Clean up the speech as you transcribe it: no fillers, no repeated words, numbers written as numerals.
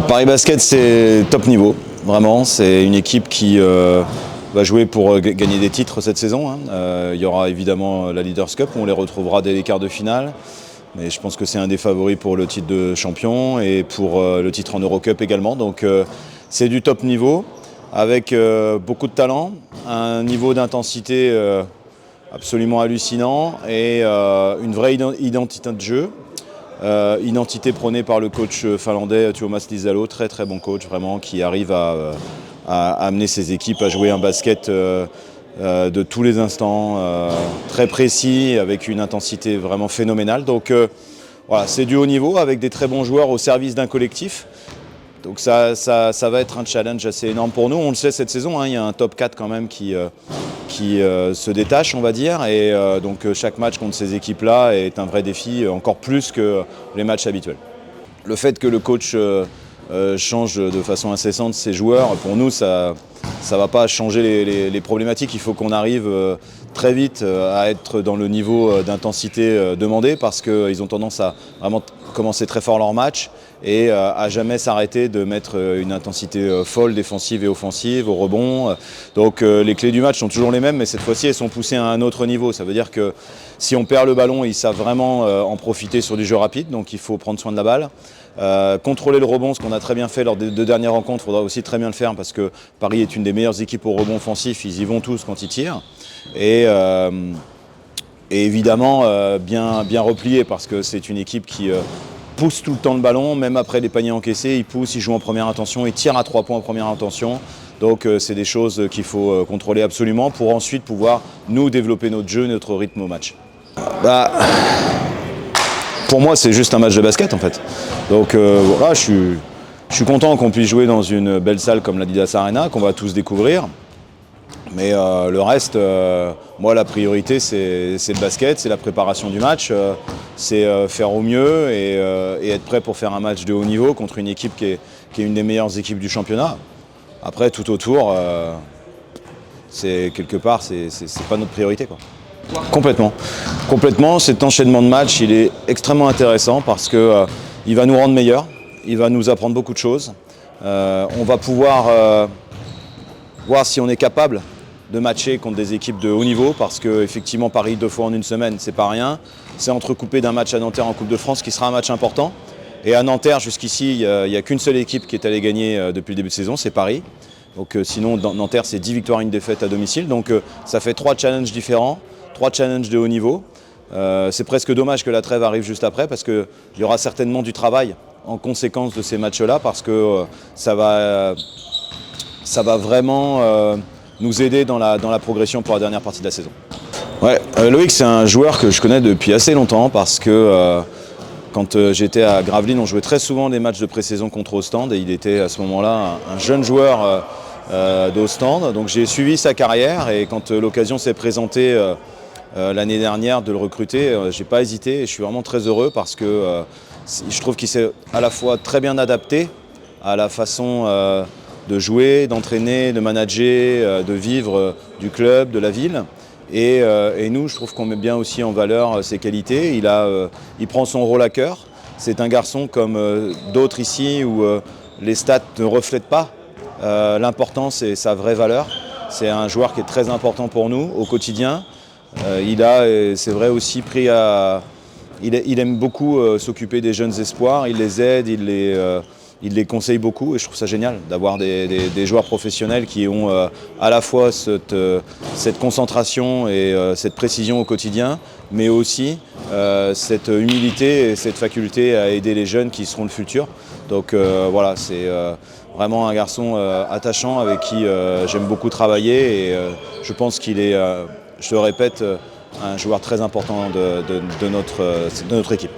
Paris Basket, c'est top niveau, vraiment. C'est une équipe qui va jouer pour gagner des titres cette saison. Il y aura évidemment la Leaders Cup, où on les retrouvera dès les quarts de finale. Mais je pense que c'est un des favoris pour le titre de champion et pour le titre en Eurocup également. Donc c'est du top niveau, avec beaucoup de talent, un niveau d'intensité absolument hallucinant et une vraie identité de jeu. Identité prônée par le coach finlandais Tuomas Lisalo, très très bon coach vraiment, qui arrive à amener ses équipes à jouer un basket de tous les instants, très précis, avec une intensité vraiment phénoménale. Donc voilà, c'est du haut niveau avec des très bons joueurs au service d'un collectif. Donc ça va être un challenge assez énorme pour nous. On le sait cette saison, il y a un top 4 quand même qui se détache, on va dire. Et donc chaque match contre ces équipes-là est un vrai défi, encore plus que les matchs habituels. Le fait que le coach change de façon incessante ses joueurs, pour nous, ça ne va pas changer les problématiques. Il faut qu'on arrive très vite à être dans le niveau d'intensité demandé, parce qu'ils ont tendance à vraiment commencer très fort leur match et à jamais s'arrêter de mettre une intensité folle, défensive et offensive, au rebond. Donc les clés du match sont toujours les mêmes, mais cette fois-ci elles sont poussées à un autre niveau. Ça veut dire que si on perd le ballon, ils savent vraiment en profiter sur du jeu rapide, donc il faut prendre soin de la balle. Contrôler le rebond, ce qu'on a très bien fait lors des 2 dernières rencontres, il faudra aussi très bien le faire, parce que Paris est une des meilleures équipes au rebond offensif, ils y vont tous quand ils tirent. Et évidemment bien replié, parce que c'est une équipe qui pousse tout le temps le ballon, même après les paniers encaissés, ils poussent, ils jouent en première intention, ils tirent à 3 points en première intention. Donc c'est des choses qu'il faut contrôler absolument pour ensuite pouvoir nous développer notre jeu, notre rythme au match. Pour moi, c'est juste un match de basket en fait. Donc voilà, je suis content qu'on puisse jouer dans une belle salle comme l'Adidas Arena, qu'on va tous découvrir. Mais le reste, moi la priorité c'est le basket, c'est la préparation du match, c'est faire au mieux et être prêt pour faire un match de haut niveau contre une équipe qui est une des meilleures équipes du championnat. Après tout autour, c'est quelque part, c'est pas notre priorité, quoi. Complètement, cet enchaînement de matchs il est extrêmement intéressant, parce que il va nous rendre meilleurs, il va nous apprendre beaucoup de choses. On va pouvoir voir si on est capable de matcher contre des équipes de haut niveau, parce que effectivement Paris 2 fois en une semaine, c'est pas rien. C'est entrecoupé d'un match à Nanterre en Coupe de France qui sera un match important. Et à Nanterre, jusqu'ici, il n'y a qu'une seule équipe qui est allée gagner depuis le début de saison, c'est Paris. Donc sinon, Nanterre, c'est 10 victoires et 1 défaite à domicile. Donc ça fait 3 challenges différents, 3 challenges de haut niveau. C'est presque dommage que la trêve arrive juste après, parce qu'il y aura certainement du travail en conséquence de ces matchs-là, parce que ça va vraiment nous aider dans la progression pour la dernière partie de la saison. Ouais, Loïc, c'est un joueur que je connais depuis assez longtemps, parce que quand j'étais à Gravelines, on jouait très souvent des matchs de pré-saison contre Ostende, et il était à ce moment-là un jeune joueur d'Ostende. Donc j'ai suivi sa carrière, et quand l'occasion s'est présentée l'année dernière de le recruter, j'ai pas hésité, et je suis vraiment très heureux, parce que je trouve qu'il s'est à la fois très bien adapté à la façon de jouer, d'entraîner, de manager, de vivre du club, de la ville. Et nous, je trouve qu'on met bien aussi en valeur ses qualités. Il prend son rôle à cœur. C'est un garçon comme d'autres ici, où les stats ne reflètent pas l'importance et sa vraie valeur. C'est un joueur qui est très important pour nous au quotidien. C'est vrai, aussi pris à... Il aime beaucoup s'occuper des jeunes espoirs, il les aide, il les conseille beaucoup, et je trouve ça génial d'avoir des joueurs professionnels qui ont à la fois cette concentration et cette précision au quotidien, mais aussi cette humilité et cette faculté à aider les jeunes qui seront le futur. Donc voilà, c'est vraiment un garçon attachant, avec qui j'aime beaucoup travailler, et je pense qu'il est, je le répète, un joueur très important de notre équipe.